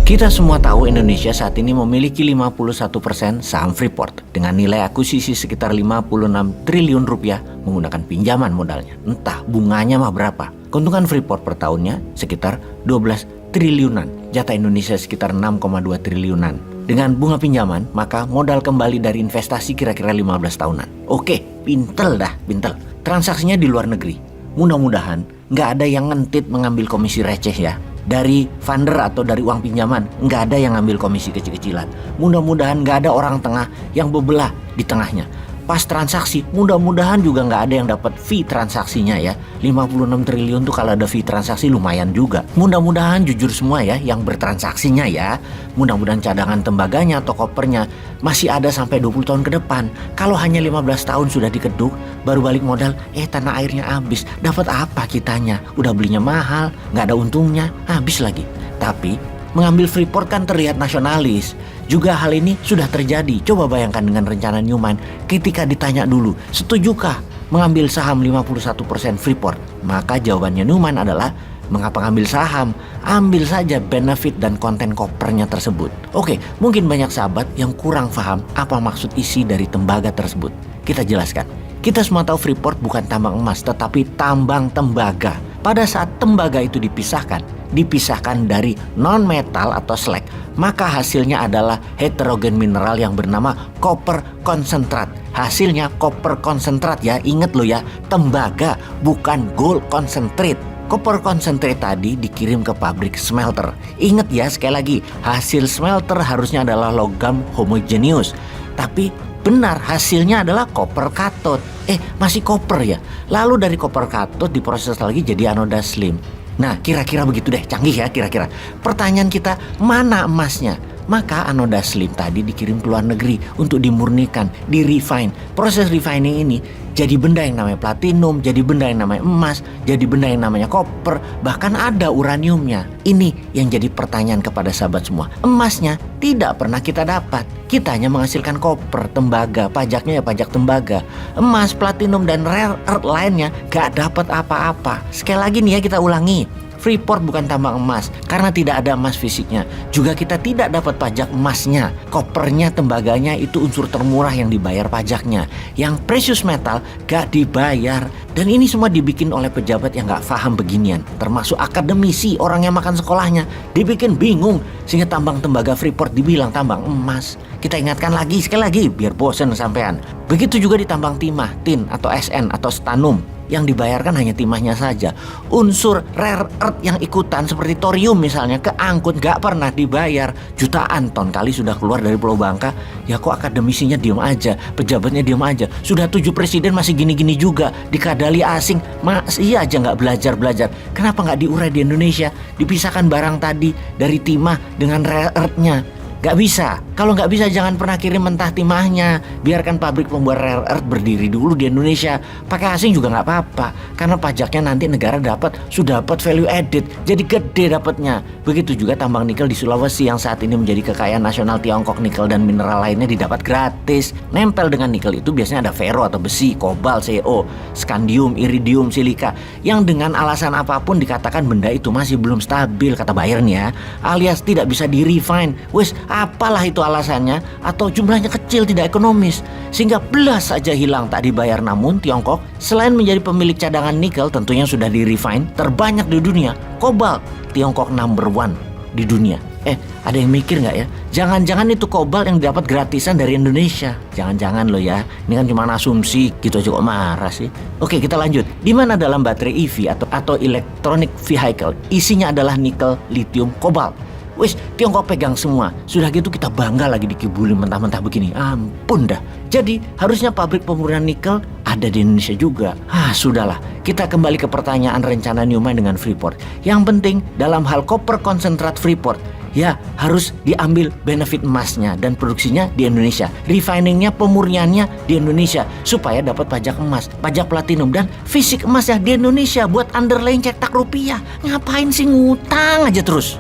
Kita semua tahu Indonesia saat ini memiliki 51% saham Freeport dengan nilai akuisisi sekitar 56 triliun rupiah menggunakan pinjaman modalnya. Entah bunganya mah berapa. Keuntungan Freeport per tahunnya sekitar 12 triliunan. Jatah Indonesia sekitar 6,2 triliunan. Dengan bunga pinjaman, maka modal kembali dari investasi kira-kira 15 tahunan. Oke, pintel dah, pintel. Transaksinya di luar negeri. Mudah-mudahan nggak ada yang ngentit mengambil komisi receh ya. Dari funder atau dari uang pinjaman, nggak ada yang ngambil komisi kecil-kecilan. Mudah-mudahan nggak ada orang tengah yang bebelah di tengahnya. Pas transaksi, mudah-mudahan juga nggak ada yang dapat fee transaksinya ya. 56 triliun tuh kalau ada fee transaksi lumayan juga. Mudah-mudahan jujur semua ya yang bertransaksinya ya. Mudah-mudahan cadangan tembaganya atau kopernya masih ada sampai 20 tahun ke depan. Kalau hanya 15 tahun sudah dikeduk, baru balik modal, tanah airnya habis. Dapat apa kitanya? Udah belinya mahal, nggak ada untungnya, habis lagi. Tapi mengambil Freeport kan terlihat nasionalis. Juga hal ini sudah terjadi. Coba bayangkan dengan rencana Newman ketika ditanya dulu, setujukah mengambil saham 51% Freeport? Maka jawabannya Newman adalah, mengapa ngambil saham? Ambil saja benefit dan konten kopernya tersebut. Oke, mungkin banyak sahabat yang kurang paham apa maksud isi dari tembaga tersebut. Kita jelaskan. Kita semua tahu Freeport bukan tambang emas, tetapi tambang tembaga. Pada saat tembaga itu dipisahkan dari non-metal atau slag, maka hasilnya adalah heterogen mineral yang bernama copper concentrat. Hasilnya copper concentrat ya, inget lo ya, tembaga bukan gold concentrate. Copper concentrate tadi dikirim ke pabrik smelter. Ingat ya sekali lagi, hasil smelter harusnya adalah logam homogeneous. Tapi benar hasilnya adalah copper cathode. Masih copper ya. Lalu dari copper cathode diproses lagi jadi anoda slim. Nah kira-kira begitu deh, canggih ya kira-kira. Pertanyaan kita, mana emasnya? Maka anoda slim tadi dikirim ke luar negeri untuk dimurnikan, di-refine. Proses refining ini jadi benda yang namanya platinum, jadi benda yang namanya emas, jadi benda yang namanya koper, bahkan ada uraniumnya. Ini yang jadi pertanyaan kepada sahabat semua. Emasnya tidak pernah kita dapat. Kita hanya menghasilkan koper, tembaga, pajaknya ya pajak tembaga. Emas, platinum, dan rare earth lainnya gak dapat apa-apa. Sekali lagi nih ya kita ulangi. Freeport bukan tambang emas karena tidak ada emas fisiknya. Juga kita tidak dapat pajak emasnya. Kopernya, tembaganya itu unsur termurah yang dibayar pajaknya. Yang precious metal gak dibayar. Dan ini semua dibikin oleh pejabat yang gak paham beginian. Termasuk akademisi, orang yang makan sekolahnya. Dibikin bingung sehingga tambang tembaga Freeport dibilang tambang emas. Kita ingatkan lagi sekali lagi biar bosen sampean. Begitu juga di tambang timah, tin atau SN atau stanum. Yang dibayarkan hanya timahnya saja. Unsur rare earth yang ikutan seperti thorium misalnya keangkut gak pernah dibayar. Jutaan ton kali sudah keluar dari Pulau Bangka. Ya kok akademisinya diem aja, pejabatnya diem aja. Sudah 7 presiden masih gini-gini juga. Dikadali asing masih aja gak belajar-belajar. Kenapa gak diurai di Indonesia? Dipisahkan barang tadi dari timah dengan rare earthnya. Gak bisa. Kalau gak bisa jangan pernah kirim mentah timahnya. Biarkan pabrik pembuat rare earth berdiri dulu di Indonesia. Pakai asing juga gak apa-apa. Karena pajaknya nanti negara sudah dapat value added. Jadi gede dapatnya. Begitu juga tambang nikel di Sulawesi yang saat ini menjadi kekayaan nasional Tiongkok. Nikel dan mineral lainnya didapat gratis. Nempel dengan nikel itu biasanya ada ferro atau besi, kobalt, CO, scandium, iridium, silika. Yang dengan alasan apapun dikatakan benda itu masih belum stabil kata Bayern ya. Alias tidak bisa di-refine. Wes apalah itu alasannya, atau jumlahnya kecil tidak ekonomis sehingga belas saja hilang tak dibayar. Namun Tiongkok selain menjadi pemilik cadangan nikel tentunya sudah di-refine terbanyak di dunia. Kobalt Tiongkok number 1 di dunia. Ada yang mikir nggak ya? Jangan-jangan itu kobalt yang dapat gratisan dari Indonesia? Jangan-jangan loh ya. Ini kan cuma asumsi gitu aja kok marah sih. Oke kita lanjut. Di mana dalam baterai EV atau electronic vehicle isinya adalah nikel, lithium, kobalt. Wis, Tiongkok pegang semua. Sudah gitu kita bangga lagi dikibulin mentah-mentah begini. Ampun dah. Jadi harusnya pabrik pemurnian nikel ada di Indonesia juga. Sudahlah. Kita kembali ke pertanyaan rencana Newman dengan Freeport. Yang penting dalam hal copper concentrat Freeport, ya harus diambil benefit emasnya dan produksinya di Indonesia. Refiningnya, pemurniannya di Indonesia supaya dapat pajak emas, pajak platinum dan fisik emasnya di Indonesia buat underlying cetak rupiah. Ngapain sih ngutang aja terus?